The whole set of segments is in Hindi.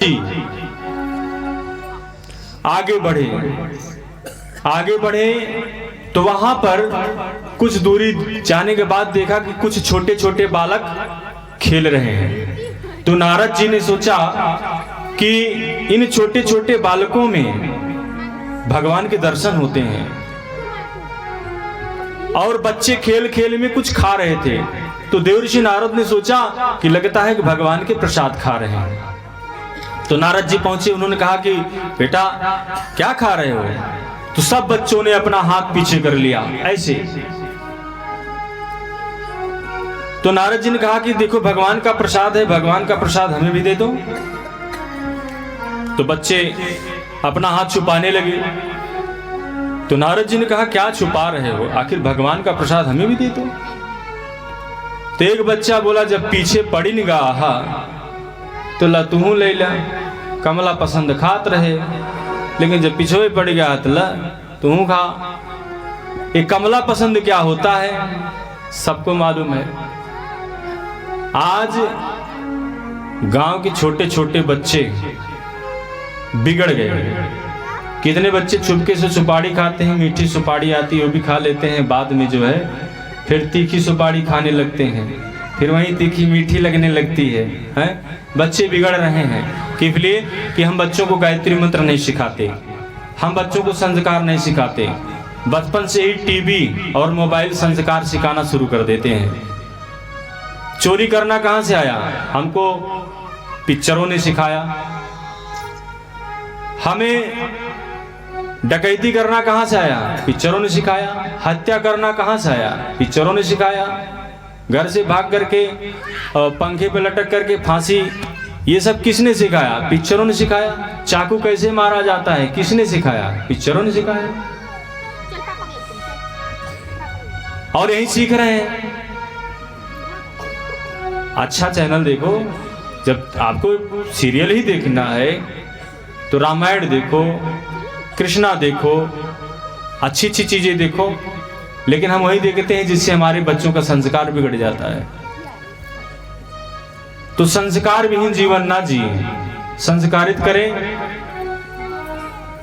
जी आगे बढ़े तो वहां पर कुछ दूरी जाने के बाद देखा कि कुछ छोटे छोटे बालक खेल रहे हैं। तो नारद जी ने सोचा कि इन छोटे छोटे बालकों में भगवान के दर्शन होते हैं। और बच्चे खेल खेल में कुछ खा रहे थे, तो देवर्षि नारद ने सोचा कि लगता है कि भगवान के प्रसाद खा रहे हैं। तो नारद जी पहुंचे, उन्होंने कहा कि बेटा क्या खा रहे हो? तो सब बच्चों ने अपना हाथ पीछे कर लिया ऐसे। तो नारद जी ने कहा कि देखो भगवान का प्रसाद है, भगवान का प्रसाद हमें भी दे दो। तो बच्चे अपना हाथ छुपाने लगे। तो नारद जी ने कहा क्या छुपा रहे हो, आखिर भगवान का प्रसाद हमें भी दे दो। तो एक बच्चा बोला जब पीछे पड़ी निगाह तो ला तू ले ला, कमला पसंद खात रहे, लेकिन जब पीछे पड़ गया तो ला तू खा। ये कमला पसंद क्या होता है सबको मालूम है। आज गांव के छोटे छोटे बच्चे बिगड़ गए। कितने बच्चे चुपके से सुपारी खाते हैं, मीठी सुपारी आती है वो भी खा लेते हैं, बाद में जो है फिर तीखी सुपारी खाने लगते हैं, फिर वहीं तीखी मीठी लगने लगती है, हैं? बच्चे बिगड़ रहे हैं। किस लिए कि हम बच्चों को गायत्री मंत्र नहीं सिखाते, हम बच्चों को संस्कार नहीं सिखाते। बचपन से ही टीवी और मोबाइल संस्कार सिखाना शुरू कर देते हैं। चोरी करना कहां से आया? हमको पिक्चरों ने सिखाया। हमें डकैती करना कहां से आया? पिक्चरों ने सिखाया। हत्या करना कहां से आया? पिक्चरों ने सिखाया। घर से भाग करके पंखे पे लटक करके फांसी, ये सब किसने सिखाया? पिक्चरों ने सिखाया। चाकू कैसे मारा जाता है किसने सिखाया? पिक्चरों ने सिखाया। और यही सीख रहे हैं। अच्छा चैनल देखो, जब आपको सीरियल ही देखना है तो रामायण देखो, कृष्णा देखो, अच्छी अच्छी चीजें देखो, लेकिन हम वही देखते हैं जिससे हमारे बच्चों का संस्कार बिगड़ जाता है। तो संस्कार विहीन जीवन ना जिए, संस्कारित करें।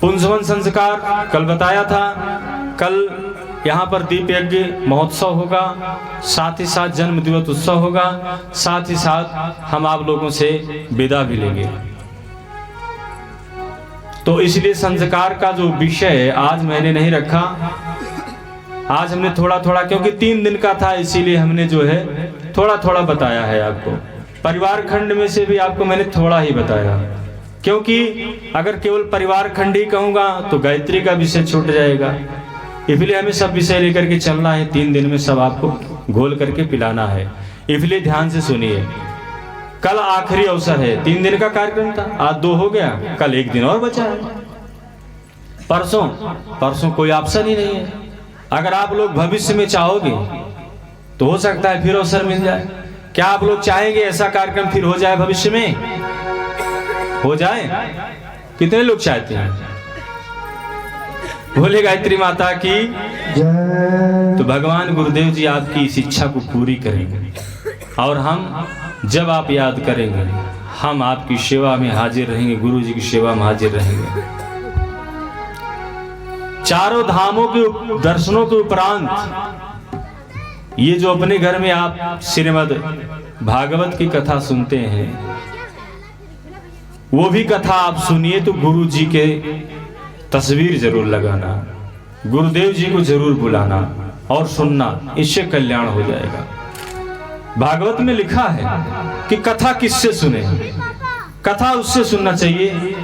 पुंसवन संस्कार कल बताया था। कल यहाँ पर दीप यज्ञ महोत्सव होगा, साथ ही साथ जन्म दिवस उत्सव होगा, साथ ही साथ हम आप लोगों से विदा भी लेंगे। तो इसलिए संस्कार का जो विषय है आज मैंने नहीं रखा। आज हमने थोड़ा थोड़ा, क्योंकि 3 दिन का था, इसीलिए हमने जो है थोड़ा थोड़ा बताया है आपको। परिवार खंड में से भी आपको मैंने थोड़ा ही बताया, क्योंकि अगर केवल परिवार खंड ही कहूँगा तो गायत्री का विषय छूट जाएगा। इसलिए हमें सब विषय लेकर के चलना है। 3 दिन में सब आपको घोल करके पिलाना है। इसलिए ध्यान से सुनिए। कल आखिरी अवसर है। 3 दिन का कार्यक्रम था, आज 2 हो गया, कल 1 दिन और बचा है। परसों कोई ऑप्शन ही नहीं है। अगर आप लोग भविष्य में चाहोगे तो हो सकता है फिर अवसर मिल जाए। क्या आप लोग चाहेंगे ऐसा कार्यक्रम फिर हो जाए भविष्य में? हो जाए? कितने लोग चाहते हैं? बोले गायत्री माता की। तो भगवान गुरुदेव जी आपकी इस इच्छा को पूरी करेंगे। और हम जब आप याद करेंगे हम आपकी सेवा में हाजिर रहेंगे, गुरु जी की सेवा में हाजिर रहेंगे। चारों धामों के दर्शनों के उपरांत ये जो अपने घर में आप श्रीमद् भागवत की कथा सुनते हैं, वो भी कथा आप सुनिए तो गुरु जी के तस्वीर जरूर लगाना, गुरुदेव जी को जरूर बुलाना और सुनना, इससे कल्याण हो जाएगा। भागवत में लिखा है कि कथा किससे सुने? कथा उससे सुनना चाहिए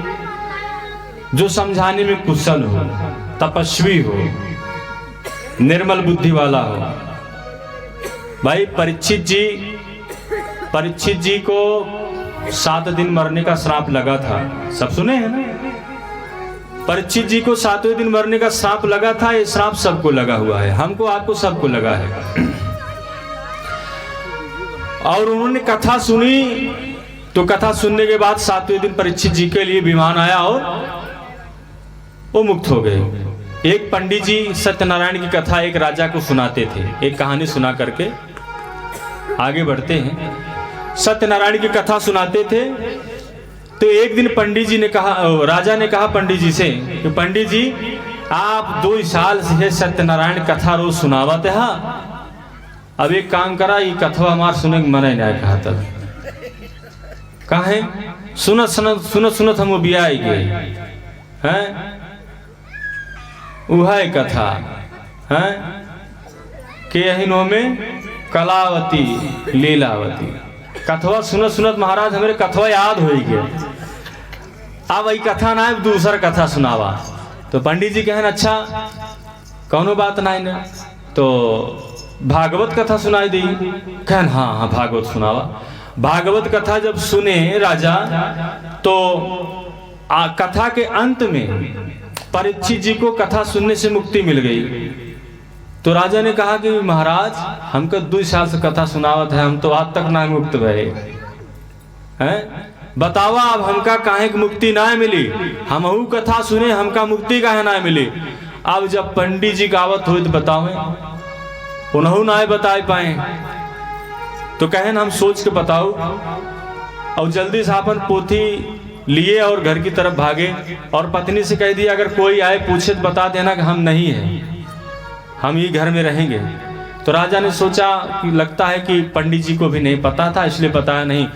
जो समझाने में कुशल हो, तपस्वी हो, निर्मल बुद्धि वाला हो। भाई परीक्षित जी को 7 दिन मरने का श्राप लगा था, सब सुने हैं ना? परीक्षित जी को 7वें दिन मरने का श्राप लगा था। ये श्राप सबको लगा हुआ है, हमको आपको सबको लगा है। और उन्होंने कथा सुनी तो कथा सुनने के बाद 7वें दिन परीक्षित जी के लिए विमान आया और वो मुक्त हो गए। एक पंडित जी सत्यनारायण की कथा एक राजा को सुनाते थे। एक कहानी सुना करके आगे बढ़ते हैं। सत्यनारायण की कथा सुनाते थे तो एक दिन पंडित जी ने कहा, राजा ने कहा पंडित जी से कि पंडित जी आप 2 साल से सत्यनारायण कथा रोज सुनावत है, अब एक काम करा, ये कथवा हमार सुने के मन नहीं कहा तब कहे सुनत सुनत सुनत सुनत हम बिया गए हैं, वह कथा है के अहिनो में कलावती लीलावती कथवा सुनत सुनत महाराज हमारे कथवा याद हो गया, अब वही कथा ना दूसरा कथा सुनावा। तो पंडित जी कहन अच्छा कौनो बात नहीं ना, तो भागवत कथा सुनाई दी। कहन हाँ हाँ भागवत सुनावा। भागवत कथा जब सुने राजा तो कथा के अंत में परीक्षित जी को कथा सुनने से मुक्ति मिल गई। तो राजा ने कहा कि महाराज हमको 2 साल से कथा सुनावत है, हम तो आज तक ना मुक्त भये हैं, बतावा अब हमका काहे की मुक्ति ना मिली, हमहू कथा सुने हमका मुक्ति काहे ना मिली। अब जब पंडित जी गावत हुई तो बतावे, उन्हों ना बता पाए तो कहन हम सोच के बताओ, और जल्दी से अपन पोथी लिए और घर की तरफ भागे और पत्नी से कह दिया अगर कोई आए पूछे तो बता देना कि हम नहीं है, हम ये घर में रहेंगे। तो राजा ने सोचा कि लगता है कि पंडित जी को भी नहीं पता था इसलिए बताया नहीं।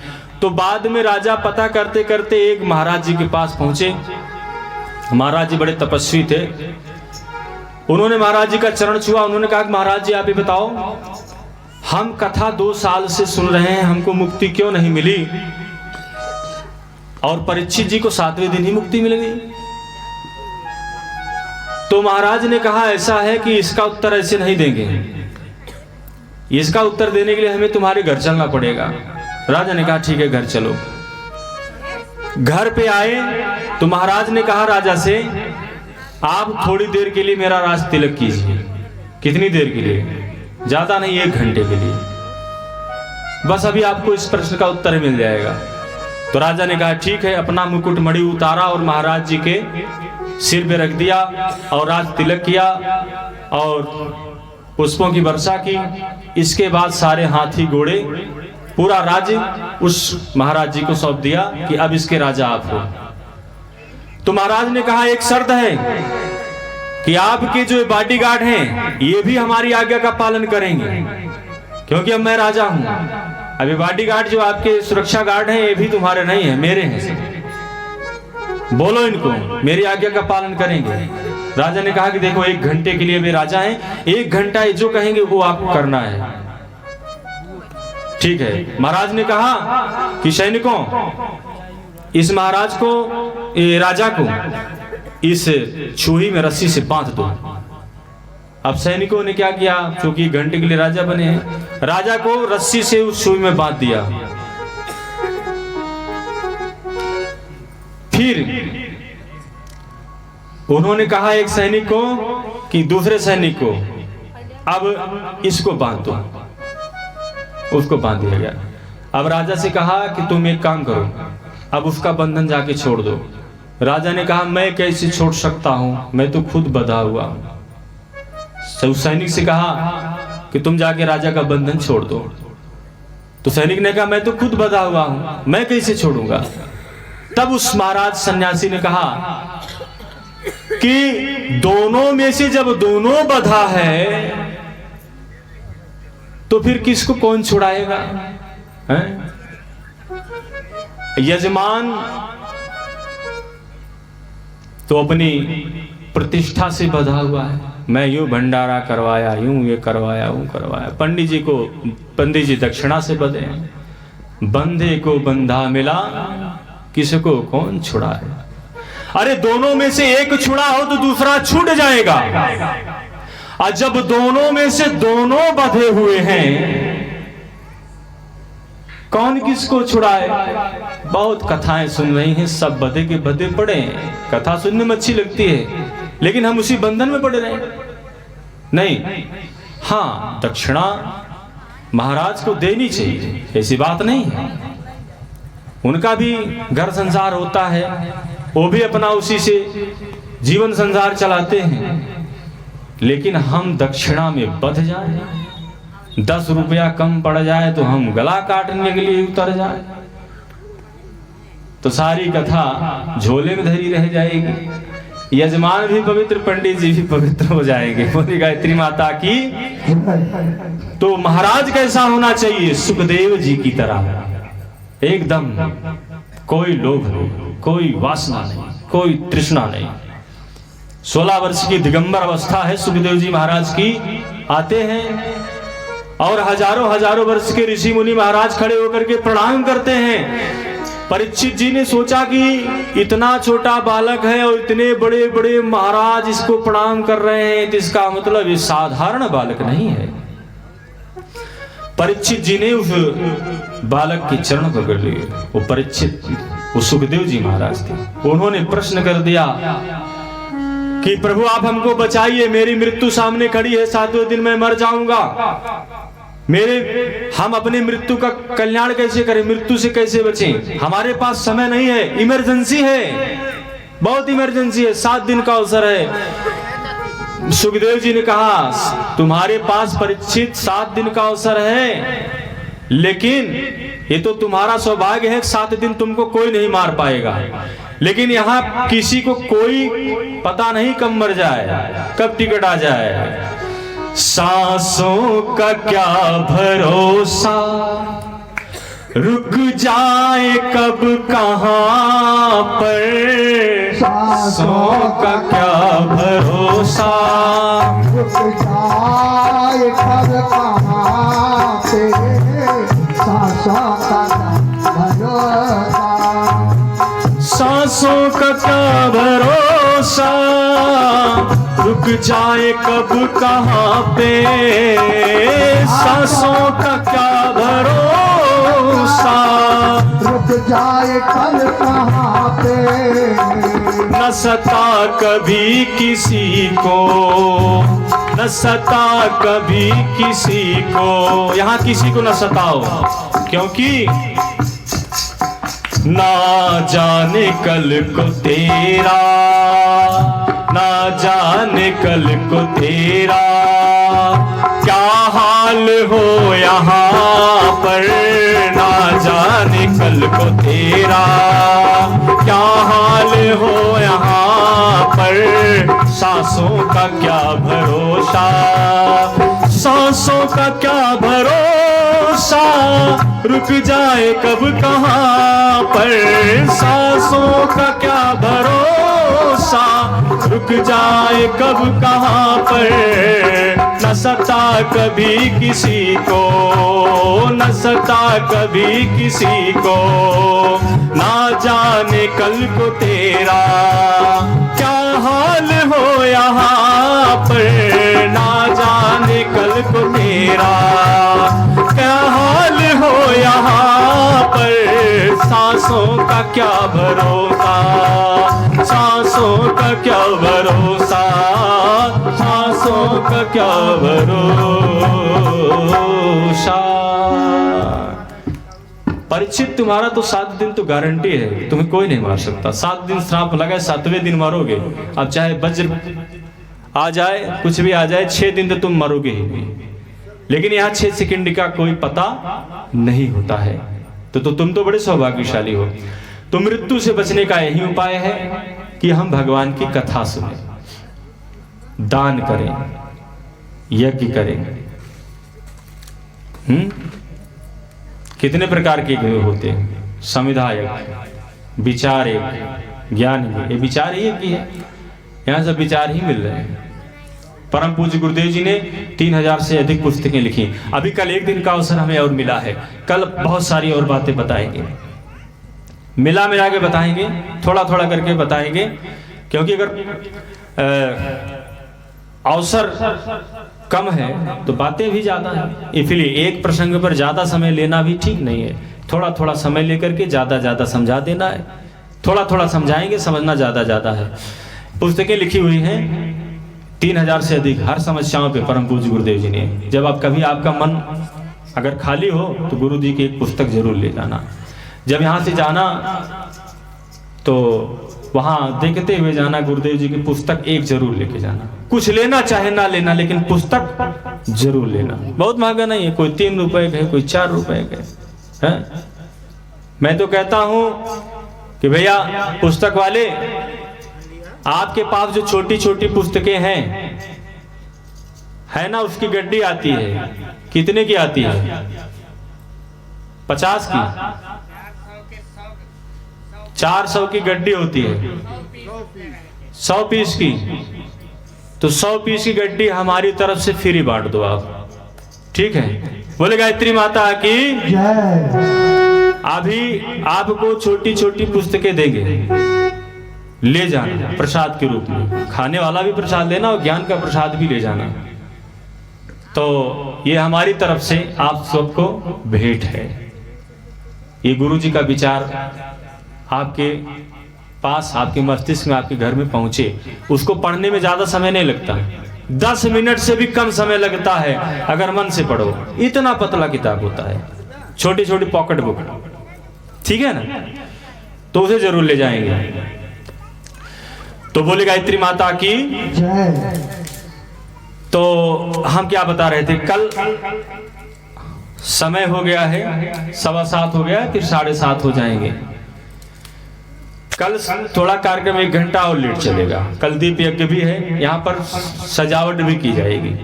तो बाद में राजा पता करते करते एक महाराज जी के पास पहुंचे। महाराज जी बड़े तपस्वी थे, उन्होंने महाराज जी का चरण छुआ। उन्होंने कहा कि महाराज जी आप ही बताओ, हम कथा 2 साल से सुन रहे हैं, हमको मुक्ति क्यों नहीं मिली, और परीक्षित जी को 7वें दिन ही मुक्ति मिल गई। तो महाराज ने कहा ऐसा है कि इसका उत्तर ऐसे नहीं देंगे, इसका उत्तर देने के लिए हमें तुम्हारे घर चलना पड़ेगा। राजा ने कहा ठीक है घर चलो। घर पे आए तो महाराज ने कहा राजा से आप थोड़ी देर के लिए मेरा राज तिलक कीजिए। कितनी देर के लिए? ज्यादा नहीं, 1 घंटे के लिए, बस अभी आपको इस प्रश्न का उत्तर मिल जाएगा। तो राजा ने कहा ठीक है। अपना मुकुट मणि उतारा और महाराज जी के सिर पे रख दिया और राज तिलक किया और पुष्पों की वर्षा की। इसके बाद सारे हाथी घोड़े पूरा राज्य उस महाराज जी को सौंप दिया कि अब इसके राजा आप हो। तो महाराज ने कहा एक शर्त है कि आपके जो बॉडीगार्ड हैं ये भी हमारी आज्ञा का पालन करेंगे, क्योंकि अब मैं राजा हूं। अभी बॉडीगार्ड जो आपके सुरक्षा गार्ड हैं ये भी तुम्हारे नहीं है, मेरे हैं। बोलो इनको मेरी आज्ञा का पालन करेंगे। राजा ने कहा कि देखो 1 घंटे के लिए वे राजा हैं, 1 घंटा जो कहेंगे वो आपको करना है। ठीक है। महाराज ने कहा कि सैनिकों इस महाराज को, राजा को इस छुही में रस्सी से बांध दो। अब सैनिकों ने क्या किया, क्योंकि घंटे के लिए राजा बने हैं, राजा को रस्सी से उस छुही में बांध दिया। फिर उन्होंने कहा एक सैनिक को कि दूसरे सैनिक को अब इसको बांध दो। उसको बांध दिया गया। अब राजा से कहा कि तुम एक काम करो, अब उसका बंधन जाके छोड़ दो। राजा ने कहा मैं कैसे छोड़ सकता हूं, मैं तो खुद बंधा हुआ हूं। उस सैनिक से कहा कि तुम जाके राजा का बंधन छोड़ दो। तो सैनिक ने कहा मैं तो खुद बंधा हुआ हूं, मैं कैसे छोड़ूंगा। तब उस महाराज सन्यासी ने कहा कि दोनों में से जब दोनों बंधा है तो फिर किसको कौन छुड़ाएगा, हैं? यजमान तो अपनी प्रतिष्ठा से बंधा हुआ है, मैं यूं भंडारा करवाया, यूं ये करवाया, यूं करवाया। पंडित जी दक्षिणा से बंधे हैं, बंधे को बंधा मिला, किसको कौन छुड़ाए। अरे दोनों में से एक छुड़ा हो तो दूसरा छूट जाएगा, और जब दोनों में से दोनों बंधे हुए हैं कौन किसको छुड़ाए। बहुत कथाएं सुन रही हैं, सब बंधे के बंधे पड़े हैं। कथा सुनने में अच्छी लगती है लेकिन हम उसी बंधन में पड़े रहे नहीं। हाँ दक्षिणा महाराज को देनी चाहिए, ऐसी बात नहीं है। उनका भी घर संसार होता है, वो भी अपना उसी से जीवन संसार चलाते हैं। लेकिन हम दक्षिणा में बंध जाए, 10 रुपया कम पड़ जाए तो हम गला काटने के लिए उतर जाए, तो सारी कथा झोले में धरी रह जाएगी। यजमान भी पवित्र, पंडित जी भी पवित्र हो जाएंगे। बोली गायत्री माता की। तो महाराज कैसा होना चाहिए? सुखदेव जी की तरह, एकदम कोई लोभ नहीं, कोई वासना नहीं, कोई तृष्णा नहीं। 16 वर्ष की दिगंबर अवस्था है सुखदेव जी महाराज की। आते हैं और हजारों हजारों वर्ष के ऋषि मुनि महाराज खड़े होकर के प्रणाम करते हैं। परीक्षित जी ने सोचा कि इतना छोटा बालक है और इतने बड़े बड़े महाराज इसको प्रणाम कर रहे हैं, तो इसका मतलब ये साधारण बालक नहीं है। परीक्षित जी ने उस बालक के चरण पकड़ लिए। वो परीक्षित, वो सुखदेव जी महाराज थे। उन्होंने प्रश्न कर दिया कि प्रभु आप हमको बचाइए, मेरी मृत्यु सामने खड़ी है, 7वें दिन मैं मर जाऊंगा। हम अपनी मृत्यु का कल्याण कैसे करें, मृत्यु से कैसे बचें? हमारे पास समय नहीं है, इमरजेंसी है, बहुत इमरजेंसी है, 7 दिन का अवसर है। सुखदेव जी ने कहा तुम्हारे पास परीक्षित 7 दिन का अवसर है, लेकिन ये तो तुम्हारा सौभाग्य है, 7 दिन तुमको कोई नहीं मार पाएगा। लेकिन यहाँ किसी को कोई पता नहीं कब मर जाए, कब टिकट आ जाए। सांसों का क्या भरोसा, रुक जाए कब कहाँ पर। सांसों का क्या भरोसा, रुक जाए कब कहाँ पे। सांसों का भरोसा, सांसों का क्या भरोसा, रुक जाए कब कहाँ पे। सांसों का क्या भरोसा, रुक जाए कब कहाँ पे। न सता कभी किसी को, न सता कभी किसी को। यहाँ किसी को न सताओ, क्योंकि ना जाने कल को तेरा, ना जाने कल को तेरा क्या हाल हो यहाँ पर। ना जाने कल को तेरा क्या हाल हो यहाँ पर। सांसों का क्या भरोसा, सांसों का क्या भरोसा, रुक जाए कब कहाँ पर। सांसों का क्या भरोसा, रुक जाए कब कहाँ पर। न सता कभी किसी को, न सता कभी किसी को। ना जाने कल को तेरा क्या हाल हो यहाँ पर। ना जाने कल को तेरा क्या हाल हो यहाँ पर। सांसों का क्या भरोसा, सांसों का क्या भरोसा, सांसों का क्या भरोसा। परीक्षित तुम्हारा तो 7 दिन तो गारंटी है, तुम्हें कोई नहीं मार सकता। 7 दिन श्राप लगा, 7वें दिन मरोगे। अब चाहे वज्र आ जाए, कुछ भी आ जाए, 6 दिन तो तुम मरोगे ही नहीं। लेकिन यहाँ 6 सेकंड का कोई पता नहीं होता है। तो तुम तो बड़े सौभाग्यशाली हो। तो मृत्यु से बचने का यही उपाय है कि हम भगवान की कथा सुने, दान करें, यज्ञ करें। कितने प्रकार के यज्ञ होते हैं? समिधा यज्ञ, विचार यज्ञ, ज्ञान यज्ञ। ये विचार यज्ञ है, यहाँ सब विचार ही मिल रहे हैं। परम पूज्य गुरुदेव जी ने 3000 से अधिक पुस्तकें लिखी। अभी कल एक दिन का अवसर हमें और मिला है, कल बहुत सारी और बातें बताएंगे, मिला के बताएंगे, थोड़ा थोड़ा करके बताएंगे। क्योंकि अगर अवसर कम है तो बातें भी ज्यादा है, इसलिए एक प्रसंग पर ज्यादा समय लेना भी ठीक नहीं है। थोड़ा थोड़ा समय लेकर के ज्यादा समझा देना है। थोड़ा थोड़ा समझाएंगे, समझना ज्यादा है। पुस्तकें लिखी हुई हैं 3000 से अधिक, हर समस्याओं पे परम पूज्य गुरुदेव जी ने। जब आप कभी आपका मन अगर खाली हो तो गुरु जी की एक पुस्तक जरूर ले जाना। जब यहाँ से जाना तो वहाँ देखते हुए जाना, गुरुदेव जी की पुस्तक एक जरूर लेके जाना। कुछ लेना चाहे ना लेना, लेकिन पुस्तक जरूर लेना। बहुत महंगा नहीं है, कोई 3 रुपए का है, कोई 4 रुपए का है। मैं तो कहता हूँ कि कि भैया पुस्तक वाले, आपके पास जो छोटी छोटी पुस्तकें हैं, है ना, उसकी गड्डी आती है, कितने की आती है? 50 की, 400 की गड्डी होती है, 100 पीस की। तो 100 पीस की गड्डी हमारी तरफ से फ्री बांट दो आप, ठीक है? बोले गायत्री माता की जय। अभी आपको छोटी छोटी पुस्तकें देंगे, ले जाना प्रसाद के रूप में, खाने वाला भी प्रसाद लेना और ज्ञान का प्रसाद भी ले जाना। तो ये हमारी तरफ से आप सबको भेंट है। ये गुरु जी का विचार आपके पास, आपके मस्तिष्क में, आपके घर में पहुंचे। उसको पढ़ने में ज्यादा समय नहीं लगता, 10 मिनट से भी कम समय लगता है अगर मन से पढ़ो। इतना पतला किताब होता है, छोटी छोटी पॉकेट बुक, ठीक है ना? तो उसे जरूर ले जाएंगे। तो बोले गायत्री माता की जय। तो हम क्या बता रहे थे, कल समय हो गया है 7:15 हो गया है, फिर 7:30 हो जाएंगे। कल थोड़ा कार्यक्रम 1 घंटा और लेट चलेगा। कल दीप यज्ञ भी है, यहाँ पर सजावट भी की जाएगी।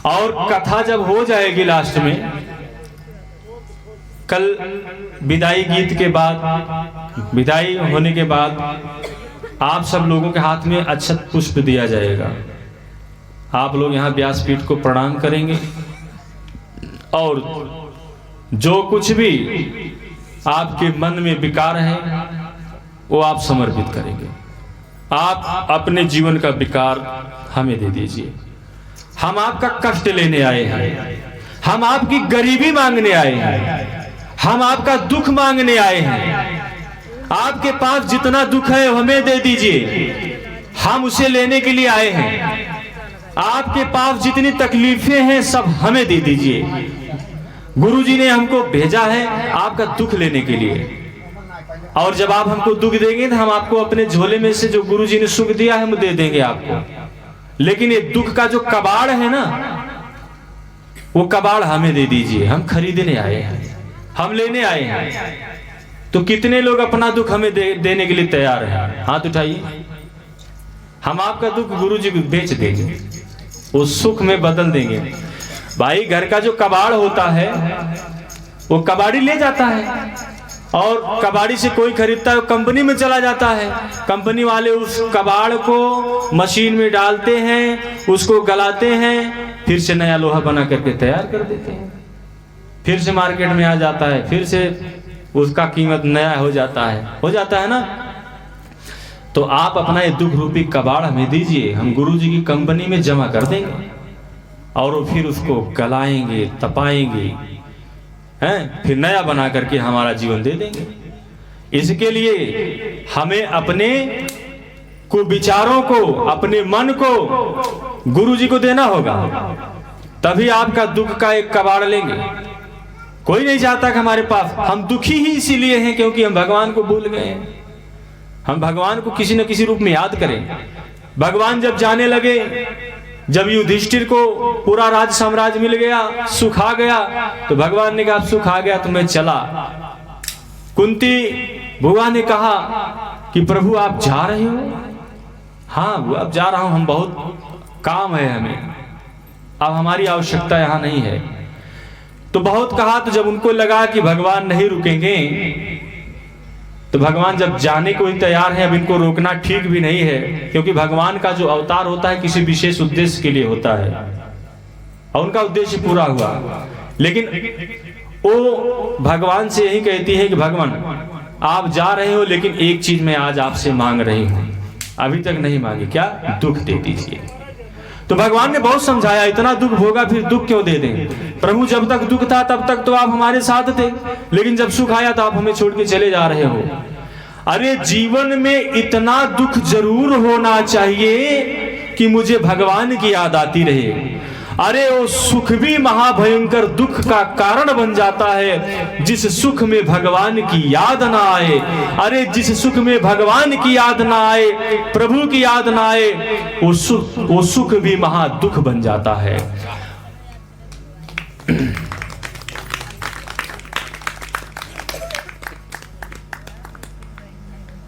और कथा जब हो जाएगी लास्ट में, कल विदाई गीत के बाद, विदाई होने के बाद आप सब लोगों के हाथ में अक्षत पुष्प दिया जाएगा। आप लोग यहाँ व्यासपीठ को प्रणाम करेंगे और जो कुछ भी आपके मन में विकार है वो आप समर्पित करेंगे। आप अपने जीवन का विकार हमें दे दीजिए। हम आपका कष्ट लेने आए हैं, हम आपकी गरीबी मांगने आए हैं, हम आपका दुख मांगने आए हैं। आपके पास जितना दुख है हमें दे दीजिए, हम उसे लेने के लिए आए हैं। आपके पास जितनी तकलीफें हैं सब हमें दे दीजिए। गुरुजी ने हमको भेजा है आपका दुख लेने के लिए, और जब आप हमको दुख देंगे तो हम आपको अपने झोले में से जो गुरुजी ने सुख दिया है हम दे देंगे आपको। लेकिन ये दुख का जो कबाड़ है ना, वो कबाड़ हमें दे दीजिए। हम खरीदने आए हैं, हम लेने आए हैं। तो कितने लोग अपना दुख हमें देने के लिए तैयार हैं? हाथ उठाइए। हम आपका दुख गुरुजी को बेच देंगे, वो सुख में बदल देंगे। भाई घर का जो कबाड़ होता है वो कबाड़ी ले जाता है, और कबाड़ी से कोई खरीदता है कंपनी में चला जाता है। कंपनी वाले उस कबाड़ को मशीन में डालते हैं, उसको गलाते हैं, फिर से नया लोहा बना करके तैयार कर देते हैं, फिर से मार्केट में आ जाता है, फिर से उसका कीमत नया हो जाता है ना। तो आप अपना ये दुख रूपी कबाड़ हमें दीजिए, हम गुरुजी की कंपनी में जमा कर देंगे और फिर उसको गलाएंगे, तपाएंगे, हैं, फिर नया बना करके हमारा जीवन दे देंगे। इसके लिए हमें अपने को विचारों को, अपने मन को गुरुजी को देना होगा, तभी आपका दुख का एक कबाड़ लेंगे। कोई नहीं चाहता कि हमारे पास, हम दुखी ही इसीलिए हैं क्योंकि हम भगवान को भूल गए हैं। हम भगवान को किसी न किसी रूप में याद करें। भगवान जब जाने लगे, जब युधिष्ठिर को पूरा राज साम्राज्य मिल गया, सुख आ गया, तो भगवान ने कहा सुख आ गया तो मैं चला। कुंती बुआ ने कहा कि प्रभु आप जा रहे हो? हाँ बुआ अब जा रहा हूं, हम बहुत काम है हमें, अब हमारी आवश्यकता यहां नहीं है। तो बहुत कहा, तो जब उनको लगा कि भगवान नहीं रुकेंगे, तो भगवान जब जाने को ही तैयार है, अब इनको रोकना ठीक भी नहीं है, क्योंकि भगवान का जो अवतार होता है किसी विशेष उद्देश्य के लिए होता है और उनका उद्देश्य पूरा हुआ। लेकिन वो भगवान से यही कहती है कि भगवान आप जा रहे हो, लेकिन एक चीज मैं आज आपसे मांग रही हूं, अभी तक नहीं मांगी, क्या? दुख दे दीजिए। तो भगवान ने बहुत समझाया, इतना दुख होगा फिर दुख क्यों दे दें? प्रभु जब तक दुख था तब तक तो आप हमारे साथ थे, लेकिन जब सुख आया तो आप हमें छोड़ के चले जा रहे हो। अरे जीवन में इतना दुख जरूर होना चाहिए कि मुझे भगवान की याद आती रहे। अरे वो सुख भी महाभयंकर दुख का कारण बन जाता है जिस सुख में भगवान की याद ना आए। अरे जिस सुख में भगवान की याद ना आए, प्रभु की याद ना आए, वो सुख भी महा दुख बन जाता है।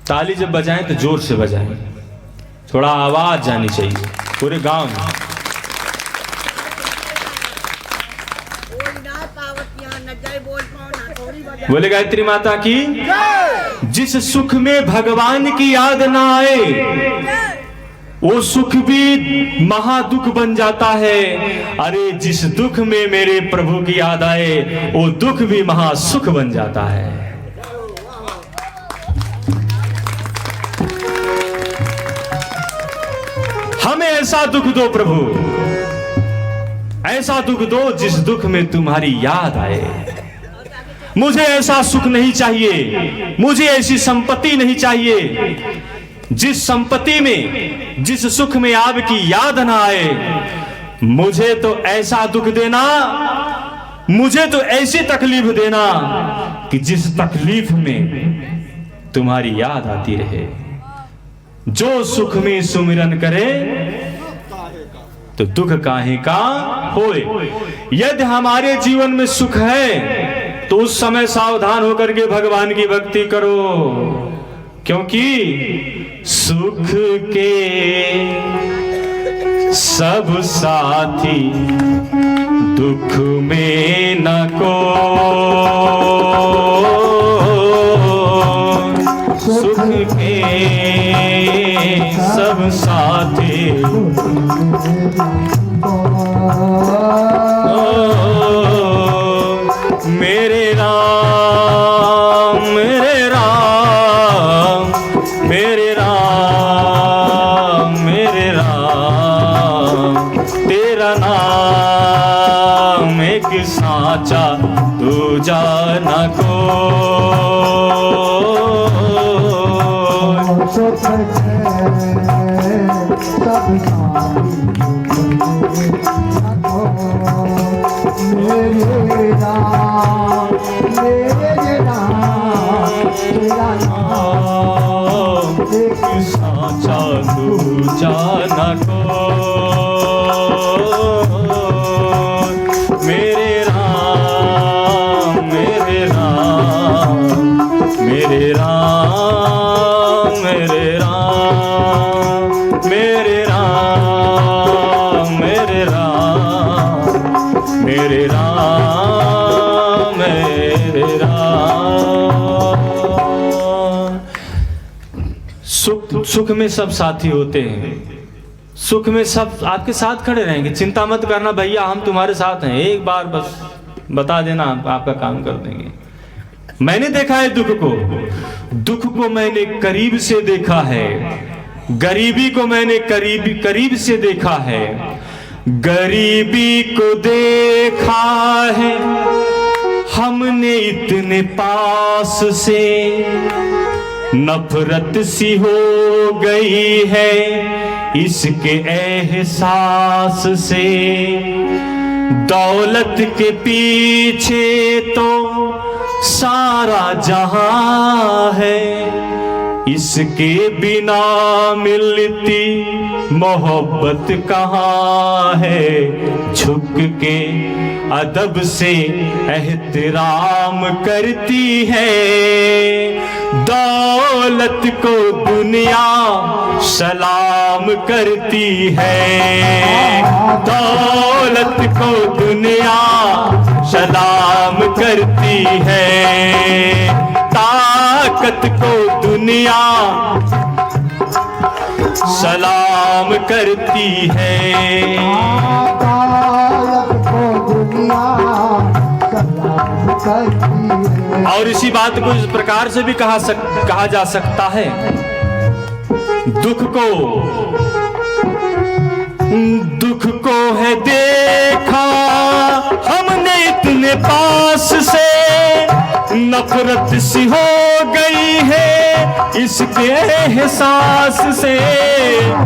ताली जब बजाएं तो जोर से बजाएं, थोड़ा आवाज जानी चाहिए पूरे गांव में। बोले गायत्री माता की। जिस सुख में भगवान की याद ना आए वो सुख भी महादुख बन जाता है। अरे जिस दुख में मेरे प्रभु की याद आए वो दुख भी महासुख बन जाता है। हमें ऐसा दुख दो प्रभु, ऐसा दुख दो जिस दुख में तुम्हारी याद आए। मुझे ऐसा सुख नहीं चाहिए, मुझे ऐसी संपत्ति नहीं चाहिए जिस संपत्ति में, जिस सुख में आपकी याद ना आए। मुझे तो ऐसा दुख देना, मुझे तो ऐसी तकलीफ देना कि जिस तकलीफ में तुम्हारी याद आती रहे। जो सुख में सुमिरन करे तो दुख काहे का होए। यदि हमारे जीवन में सुख है तो उस समय सावधान होकर के भगवान की भक्ति करो, क्योंकि सुख के सब साथी दुख में न को। सुख के सब साथी मेरे राम, मेरे राम, मेरे राम, मेरे राम। तेरा नाम एक साचा दूजा न को। मेरे नाम, मेरे नाम, तेरा नाम एक साचा दूजा न को। मेरे राम, मेरे राम, मेरे राम, मेरे राम, मेरे राम, मेरे राम, मेरे राम, मेरे राम। सुख में सब साथी होते हैं, सुख में सब आपके साथ खड़े रहेंगे। चिंता मत करना भैया, हम तुम्हारे साथ हैं। एक बार बस बता देना, आपका काम कर देंगे। मैंने देखा है दुख को, दुख को मैंने करीब से देखा है, गरीबी को मैंने करीब से देखा है। गरीबी को देखा है हमने इतने पास से, नफरत सी हो गई है इसके एहसास से। दौलत के पीछे तो सारा जहां है, इसके बिना मिलती मोहब्बत कहाँ है। झुक के अदब से एहतराम करती है, दौलत को दुनिया सलाम करती है। दौलत को दुनिया सलाम करती है, ताकत को दुनिया सलाम करती है। और इसी बात को इस प्रकार से भी कहा जा सकता है, दुख को है देखा हमने इतने पास से, नफरत सी हो गई है इसके एहसास से।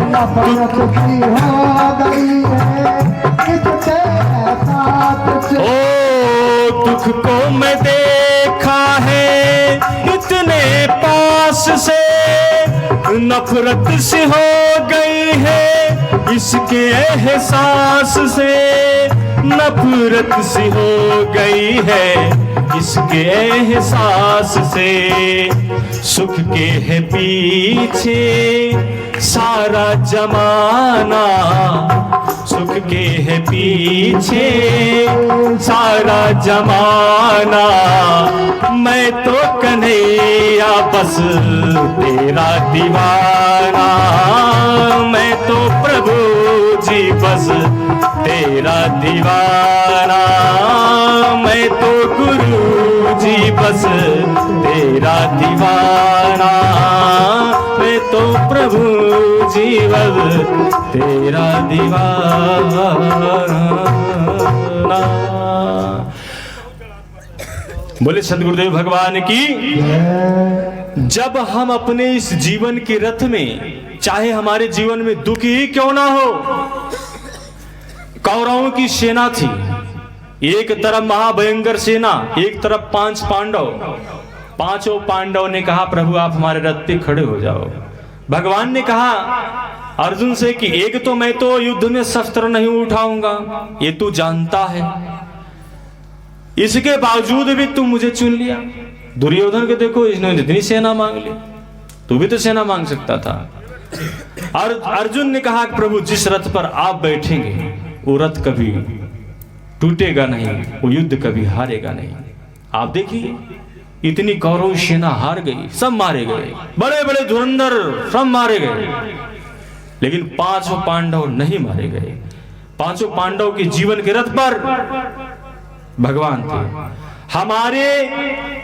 नफरत सी हो गई है इसके एहसास से। ओ दुख को मैं देखा है इतने पास से, नफरत सी हो गई है इसके एहसास से। नफरत सी हो गई है किसके एहसास से सुख के है पीछे सारा जमाना, सुख के है पीछे सारा जमाना। मैं तो कन्हैया बस तेरा दीवाना, मैं तो प्रभु जी बस तेरा दीवाना, मैं तो गुरु जी बस तेरा दीवाना, मैं तो प्रभु जी बस तेरा दीवाना। बोले सदगुरुदेव भगवान की। जब हम अपने इस जीवन के रथ में, चाहे हमारे जीवन में दुख ही क्यों ना हो, कौरवों की सेना थी, एक तरफ महाभयंकर सेना, एक तरफ 5 पांडव। पांचों पांडव ने कहा प्रभु आप हमारे रथ पे खड़े हो जाओ। भगवान ने कहा अर्जुन से कि एक तो मैं तो युद्ध में शस्त्र नहीं उठाऊंगा, ये तू जानता है, इसके बावजूद भी तू मुझे चुन लिया। दुर्योधन के देखो इसने इतनी सेना मांग ली, तू भी तो सेना मांग सकता था। और अर्जुन ने कहा प्रभु जिस रथ पर आप बैठेंगे वो रथ कभी टूटेगा नहीं, वो युद्ध कभी हारेगा नहीं। आप देखिए इतनी कौरव सेना हार गई, सब मारे गए, बड़े बड़े धुरंधर सब मारे गए, लेकिन 5 पांडव नहीं मारे गए। 5 पांडव के जीवन के रथ पर भगवान थे। हमारे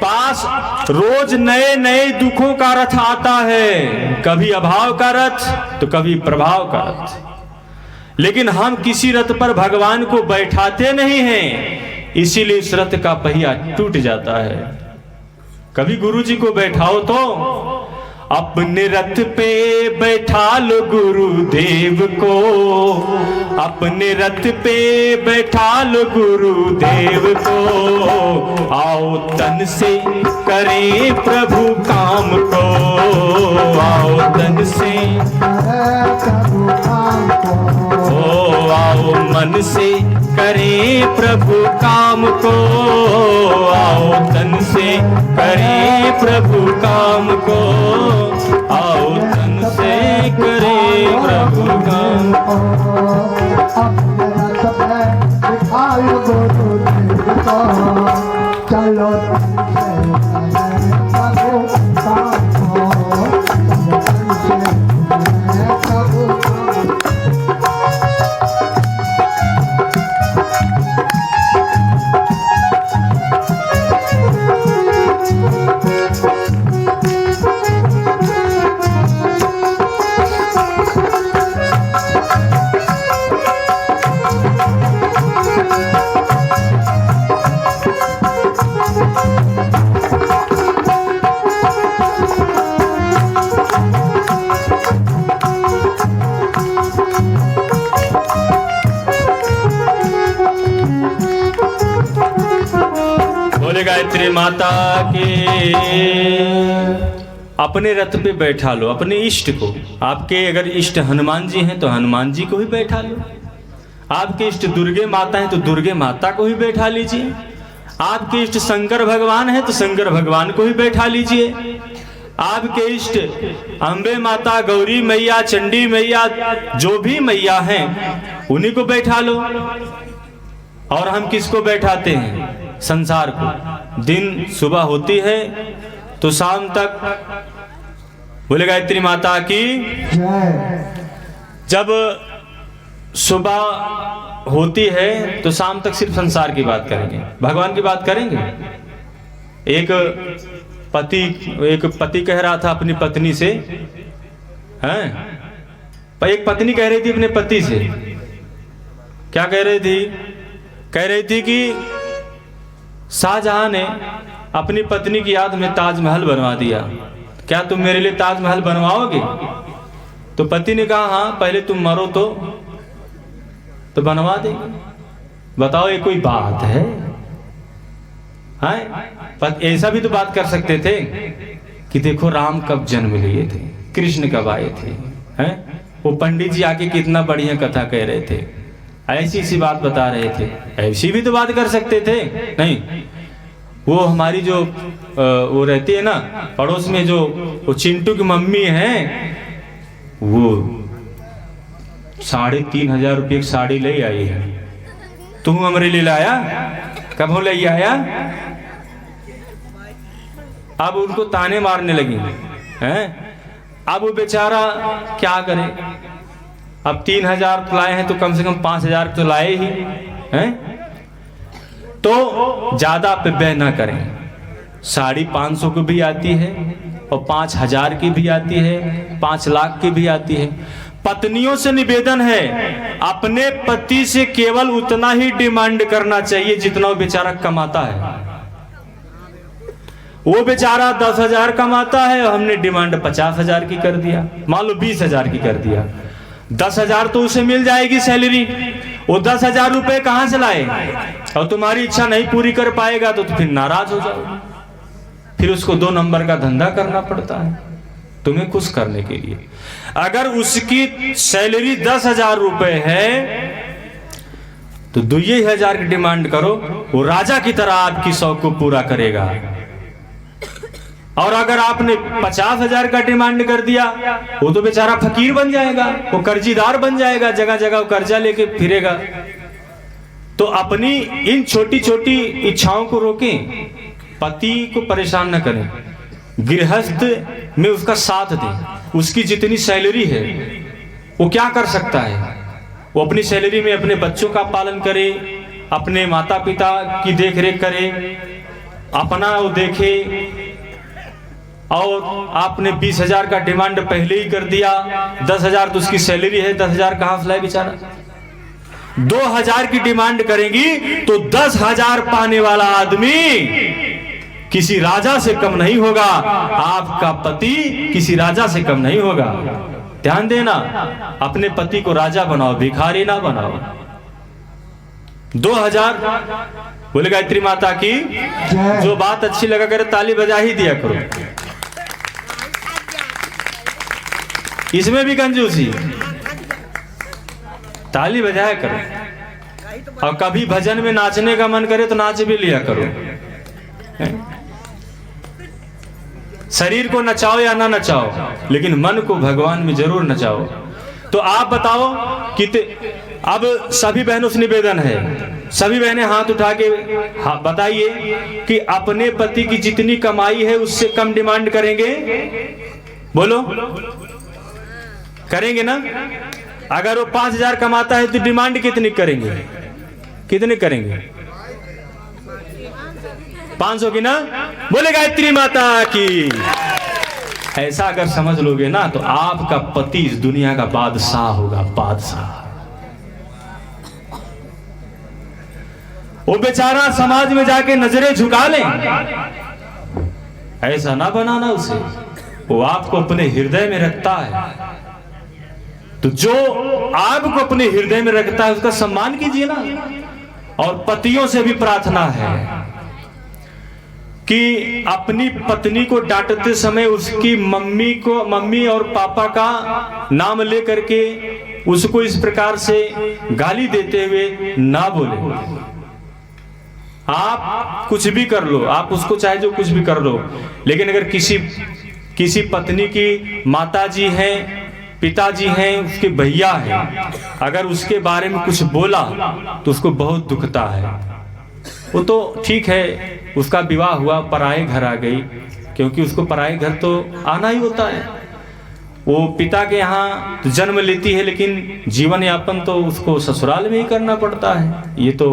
पास रोज नए नए दुखों का रथ आता है, कभी अभाव का रथ तो कभी प्रभाव का रथ, लेकिन हम किसी रथ पर भगवान को बैठाते नहीं हैं, इसीलिए इस रथ का पहिया टूट जाता है। कभी गुरु जी को बैठाओ तो अपने रथ पे बैठा लो गुरुदेव को, अपने रथ पे बैठा लो गुरुदेव को, आओ तन से करें प्रभु काम को, आओ तन से प्रभु काम को, ओ आओ मन से करें प्रभु काम को, आओ तन से करें प्रभु काम को, आओ तन से करें प्रभु काम को। अपने रथ पे बिठाओ गुरुदेव को, चलो तन से करें प्रभु काम को, चलो तन से करें प्रभु काम को। गायत्री माता के। अपने रथ पे बैठा लो अपने इष्ट को। आपके अगर इष्ट हनुमान जी हैं तो हनुमान जी को ही बैठा लो, आपके इष्ट दुर्गे माता हैं तो दुर्गे माता को ही बैठा लीजिए, आपके इष्ट शंकर भगवान हैं तो शंकर भगवान को ही बैठा लीजिए, आपके इष्ट अम्बे माता, गौरी मैया, चंडी मैया, जो भी मैया हैं उन्हीं को बैठा लो। और हम किसको बैठाते हैं? संसार को। दिन सुबह होती है तो शाम तक, बोले गायत्री माता की जय। जब सुबह होती है तो शाम तक सिर्फ संसार की बात करेंगे, भगवान की बात करेंगे। एक पति कह रहा था अपनी पत्नी से, हैं? एक पत्नी कह रही थी अपने पति से, क्या कह रही थी? कह रही थी कि शाहजहां ने अपनी पत्नी की याद में ताजमहल बनवा दिया, क्या तुम मेरे लिए ताजमहल बनवाओगे? तो पति ने कहा हाँ, पहले तुम मरो तो बनवा देंगे। बताओ ये कोई बात है? ऐसा भी तो बात कर सकते थे कि देखो राम कब जन्म लिए थे, कृष्ण कब आए थे, हैं? वो पंडित जी आके कितना बढ़िया कथा कह रहे थे, ऐसी सी बात बता रहे थे, ऐसी भी तो बात कर सकते थे। नहीं, वो हमारी जो वो रहती है ना पड़ोस में, जो वो चिंटू की मम्मी है, वो 3,500 रुपये की साड़ी ले आई है। तू हमरे लिए लाया? कब हो ले आया? अब उनको ताने मारने लगी हैं। अब वो बेचारा क्या करे? अब 3,000 तो लाए हैं तो कम से कम 5,000 तो लाए ही हैं। तो ज्यादा पे व्यय ना करें। साड़ी 500 की भी आती है और 5,000 की भी आती है, 5 लाख की भी आती है। पत्नियों से निवेदन है, अपने पति से केवल उतना ही डिमांड करना चाहिए जितना वो बेचारा कमाता है। वो बेचारा 10,000 कमाता है और हमने डिमांड 50,000 की कर दिया, मान लो 20,000 की कर दिया। 10,000 तो उसे मिल जाएगी सैलरी, वो 10,000 रुपए कहां से लाए? और तुम्हारी इच्छा नहीं पूरी कर पाएगा तो फिर नाराज हो जाओ, फिर उसको 2 नंबर का धंधा करना पड़ता है तुम्हें खुश करने के लिए। अगर उसकी सैलरी 10,000 रुपए है तो 2,000 की डिमांड करो, वो राजा की तरह आपकी शौक को पूरा करेगा। और अगर आपने 50,000 का डिमांड कर दिया, वो तो बेचारा फकीर बन जाएगा, वो कर्जीदार बन जाएगा, जगह जगह वो कर्जा लेके फिरेगा। तो अपनी इन छोटी छोटी इच्छाओं को रोकें, पति को परेशान न करें, गृहस्थ में उसका साथ दें। उसकी जितनी सैलरी है वो क्या कर सकता है? वो अपनी सैलरी में अपने बच्चों का पालन करे, अपने माता पिता की देख रेख करे, अपना वो देखे। और आपने 20,000 का डिमांड पहले ही कर दिया, 10,000 तो उसकी सैलरी है, 10,000 कहां से लाए बेचारा? 2,000 की डिमांड करेंगी तो 10,000 पाने वाला आदमी किसी राजा से कम नहीं होगा। आपका पति किसी राजा से कम नहीं होगा। ध्यान देना, अपने पति को राजा बनाओ, भिखारी ना बनाओ। 2,000 बोले गायत्री माता की। जो बात अच्छी लगा करे ताली बजा ही दिया करो, इसमें भी कंजूसी, ताली बजाया करो। और कभी भजन में नाचने का मन करे तो नाच भी लिया करो। शरीर को नचाओ या ना नचाओ, लेकिन मन को भगवान में जरूर नचाओ। तो आप बताओ कि अब सभी बहनों से निवेदन है, सभी बहनें हाथ उठा के बताइए कि अपने पति की जितनी कमाई है उससे कम डिमांड करेंगे? बोलो, करेंगे ना? अगर वो 5,000 कमाता है तो डिमांड कितनी करेंगे? कितने करेंगे? 500 की ना? बोले गायत्री माता की। ऐसा अगर समझ लोगे ना तो आपका पति इस दुनिया का बादशाह होगा, बादशाह। वो बेचारा समाज में जाके नजरें झुका ले, ऐसा ना बनाना उसे। वो आपको अपने हृदय में रखता है, तो जो आपको अपने हृदय में रखता है उसका सम्मान कीजिए ना। और पतियों से भी प्रार्थना है कि अपनी पत्नी को डांटते समय उसकी मम्मी और पापा का नाम लेकर के उसको इस प्रकार से गाली देते हुए ना बोले। आप कुछ भी कर लो, आप उसको चाहे जो कुछ भी कर लो, लेकिन अगर किसी पत्नी की माताजी हैं, पिताजी हैं, उसके भैया हैं, अगर उसके बारे में कुछ बोला तो उसको बहुत दुखता है। वो तो ठीक है, उसका विवाह हुआ, पराए घर आ गई, क्योंकि उसको पराए घर तो आना ही होता है। वो पिता के यहाँ तो जन्म लेती है, लेकिन जीवन यापन तो उसको ससुराल में ही करना पड़ता है। ये तो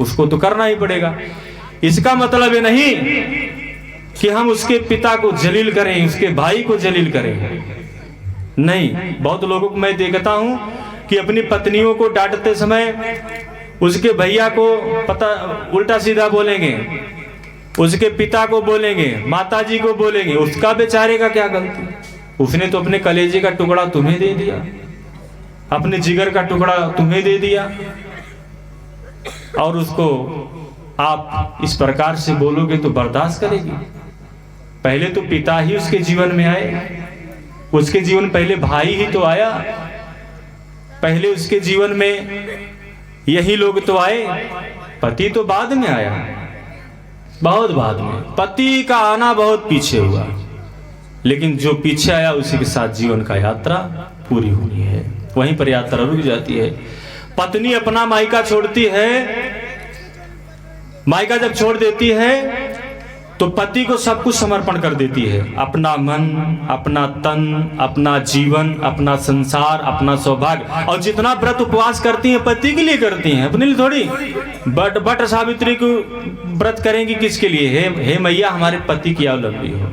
उसको तो करना ही पड़ेगा। इसका मतलब ये नहीं कि हम उसके पिता को जलील करें, उसके भाई को जलील करें। नहीं, बहुत लोगों को मैं देखता हूं कि अपनी पत्नियों को डांटते समय उसके भैया को पता उल्टा सीधा बोलेंगे, उसके पिता को बोलेंगे, माताजी को बोलेंगे। उसका बेचारे का क्या गलती? उसने तो अपने कलेजे का टुकड़ा तुम्हें दे दिया, अपने जिगर का टुकड़ा तुम्हें दे दिया, और उसको आप इस प्रकार से बोलोगे तो बर्दाश्त करेगी? पहले तो पिता ही उसके जीवन में आए, उसके जीवन पहले भाई ही तो आया, पहले उसके जीवन में यही लोग तो आए, पति तो बाद में आया। बहुत बाद में। पति का आना बहुत पीछे हुआ, लेकिन जो पीछे आया उसी के साथ जीवन का यात्रा पूरी हुई है, वहीं पर यात्रा रुक जाती है। पत्नी अपना मायका छोड़ती है, मायका जब छोड़ देती है तो पति को सब कुछ समर्पण कर देती है, अपना मन, अपना तन, अपना जीवन, अपना संसार, अपना सौभाग्य। और जितना व्रत उपवास करती हैं पति के लिए करती हैं, अपने लिए थोड़ी। बट सावित्री को व्रत करेंगी किसके लिए? हे मैया हमारे पति की आयु लंबी हो।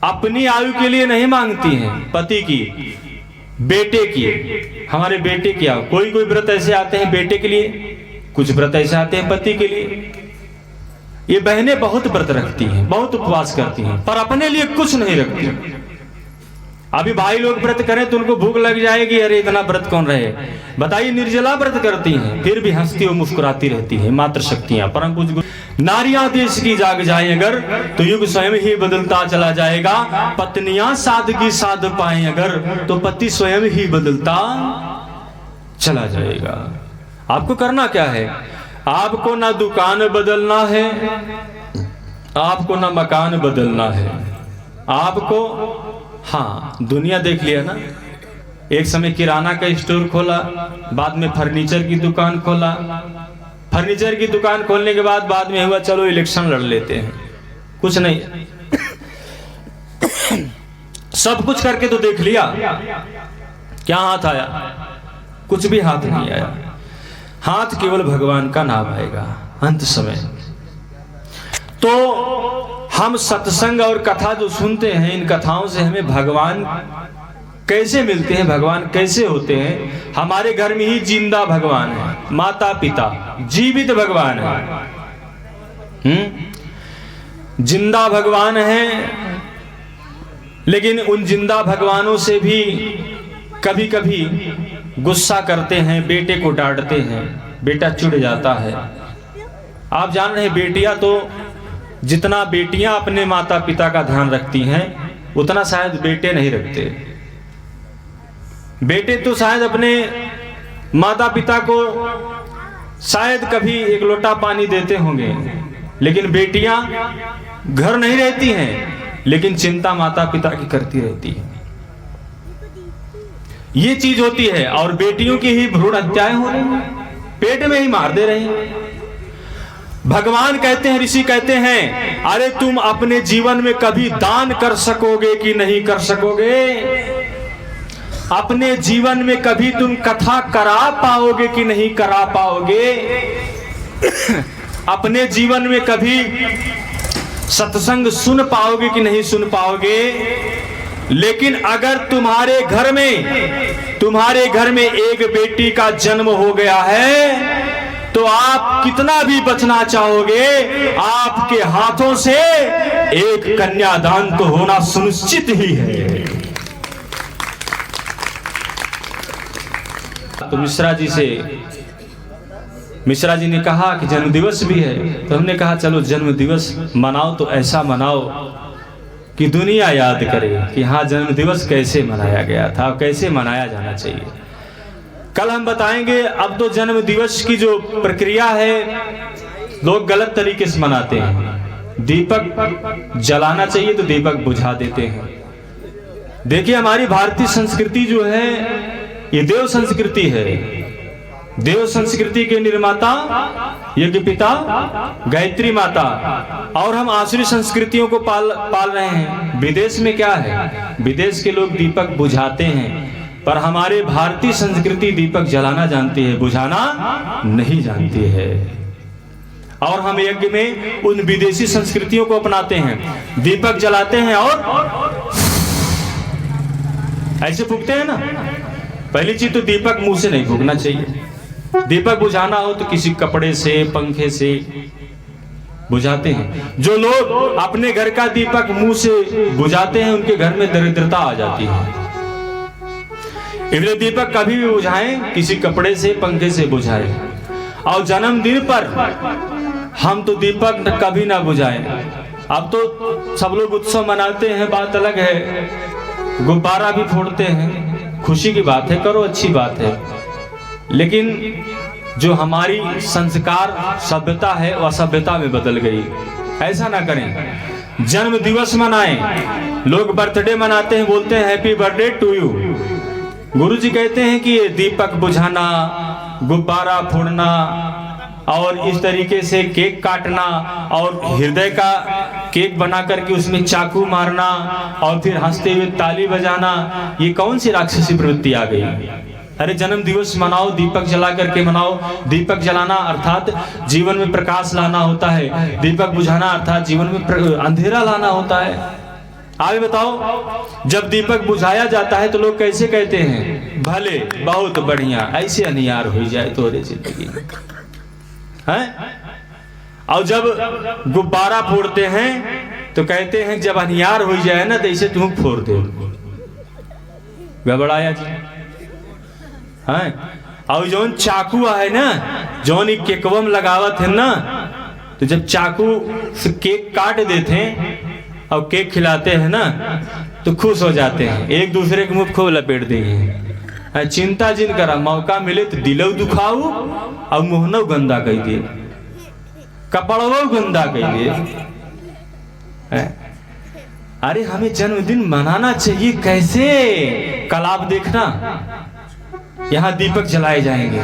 अपनी आयु के लिए नहीं मांगती हैं, पति की, बेटे की, हमारे बेटे की आयु। कोई व्रत ऐसे आते हैं बेटे के लिए, कुछ व्रत ऐसे आते हैं पति के लिए। ये बहनें बहुत व्रत रखती हैं, बहुत उपवास करती हैं, पर अपने लिए कुछ नहीं रखती। अभी भाई लोग व्रत करें तो उनको भूख लग जाएगी, अरे इतना व्रत कौन रहे। बताइए, निर्जला व्रत करती हैं, फिर भी हंसती और मुस्कुराती रहती हैं। मातृ शक्तियां, परम पूज्य नारियां देश की जाग जाए अगर, तो युग स्वयं ही बदलता चला जाएगा। पत्नियां सादगी साध पाए अगर, तो पति स्वयं ही बदलता चला जाएगा। आपको करना क्या है? आपको ना दुकान बदलना है, आपको ना मकान बदलना है, आपको, हाँ, दुनिया देख लिया ना। एक समय किराना का स्टोर खोला, बाद में फर्नीचर की दुकान खोला, फर्नीचर की दुकान खोलने के बाद में हुआ चलो इलेक्शन लड़ लेते हैं। कुछ नहीं, सब कुछ करके तो देख लिया, क्या हाथ आया? कुछ भी हाथ नहीं आया। हाथ केवल भगवान का नाम आएगा अंत समय। तो हम सत्संग और कथा जो सुनते हैं, इन कथाओं से हमें भगवान कैसे मिलते हैं, भगवान कैसे होते हैं। हमारे घर में ही जिंदा भगवान है, माता पिता जीवित भगवान है, जिंदा भगवान है। लेकिन उन जिंदा भगवानों से भी कभी कभी गुस्सा करते हैं, बेटे को डांटते हैं, बेटा चिढ़ जाता है। आप जान रहे हैं, बेटियां तो जितना बेटियां अपने माता पिता का ध्यान रखती हैं, उतना शायद बेटे नहीं रखते। बेटे तो शायद अपने माता पिता को शायद कभी एक लोटा पानी देते होंगे, लेकिन बेटियां घर नहीं रहती हैं, लेकिन चिंता माता पिता की करती रहती है। ये चीज होती है। और बेटियों की ही भ्रूण हत्याएं हो रही हैं, पेट में ही मार दे रहे हैं। भगवान कहते हैं, ऋषि कहते हैं, अरे तुम अपने जीवन में कभी दान कर सकोगे कि नहीं कर सकोगे? अपने जीवन में कभी तुम कथा करा पाओगे कि नहीं करा पाओगे? अपने जीवन में कभी सत्संग सुन पाओगे कि नहीं सुन पाओगे? लेकिन अगर तुम्हारे घर में एक बेटी का जन्म हो गया है, तो आप कितना भी बचना चाहोगे, आपके हाथों से एक कन्यादान तो होना सुनिश्चित ही है। तो मिश्रा जी ने कहा कि जन्म दिवस भी है, तो हमने कहा चलो जन्म दिवस मनाओ, तो ऐसा मनाओ कि दुनिया याद करे कि हाँ जन्म दिवस कैसे मनाया गया था, कैसे मनाया जाना चाहिए। कल हम बताएंगे। अब तो जन्म दिवस की जो प्रक्रिया है, लोग गलत तरीके से मनाते हैं। दीपक जलाना चाहिए तो दीपक बुझा देते हैं। देखिए, हमारी भारतीय संस्कृति जो है, ये देव संस्कृति है। देव संस्कृति के निर्माता यज्ञ पिता गायत्री माता, और हम आसुरी संस्कृतियों को पाल रहे हैं। विदेश में क्या है, विदेश के लोग दीपक बुझाते हैं, पर हमारे भारतीय संस्कृति दीपक जलाना जानती है, बुझाना नहीं जानती है। और हम यज्ञ में उन विदेशी संस्कृतियों को अपनाते हैं, दीपक जलाते हैं और ऐसे फूकते हैं ना। पहली चीज तो दीपक मुंह से नहीं फूकना चाहिए। दीपक बुझाना हो तो किसी कपड़े से, पंखे से बुझाते हैं। जो लोग अपने घर का दीपक मुंह से बुझाते हैं, उनके घर में दरिद्रता आ जाती है। इसलिए दीपक कभी भी बुझाएं, किसी कपड़े से, पंखे से बुझाएं। और जन्मदिन पर हम तो दीपक कभी ना बुझाएं। अब तो सब लोग उत्सव मनाते हैं, बात अलग है, गुब्बारा भी फोड़ते हैं, खुशी की बात है, करो, अच्छी बात है। लेकिन जो हमारी संस्कार सभ्यता है, वह असभ्यता में बदल गई। ऐसा ना करें। जन्म दिवस मनाएं, लोग बर्थडे मनाते हैं, बोलते हैं हैप्पी बर्थडे टू यू। गुरु जी कहते हैं कि ये दीपक बुझाना, गुब्बारा फोड़ना और इस तरीके से केक काटना और हृदय का केक बना करके उसमें चाकू मारना और फिर हंसते हुए ताली बजाना, ये कौन सी राक्षसी प्रवृत्ति आ गई? अरे जन्म दिवस मनाओ, दीपक जला करके मनाओ। दीपक जलाना अर्थात जीवन में प्रकाश लाना होता है, दीपक बुझाना अर्थात जीवन में अंधेरा लाना होता है। आगे बताओ, जब दीपक बुझाया जाता है तो लोग कैसे कहते हैं? भले, बहुत बढ़िया, ऐसे अनियार हो जाए तो अरे जिंदगी में हैं? और जब गुब्बारा फोड़ते हैं तो कहते हैं जब अनियार हो जाए ना तो इसे तुम फोड़ दे। गड़बड़ाया जी हैं? और जौन चाकू है ना, जौन केकवम लगावत है ना, तो जब चाकू से केक काट देते हैं और केक खिलाते हैं ना तो खुश हो जाते हैं, एक दूसरे के मुंह खूब लपेट देंगे। चिंता जिन करा, मौका मिले तो दिलो दुखाऊ और मुहनो गंदा कह दिए, कपड़ो गंदा कह दिए। अरे हमें जन्मदिन मनाना चाहिए, कैसे? कल आप देखना यहाँ दीपक जलाए जाएंगे,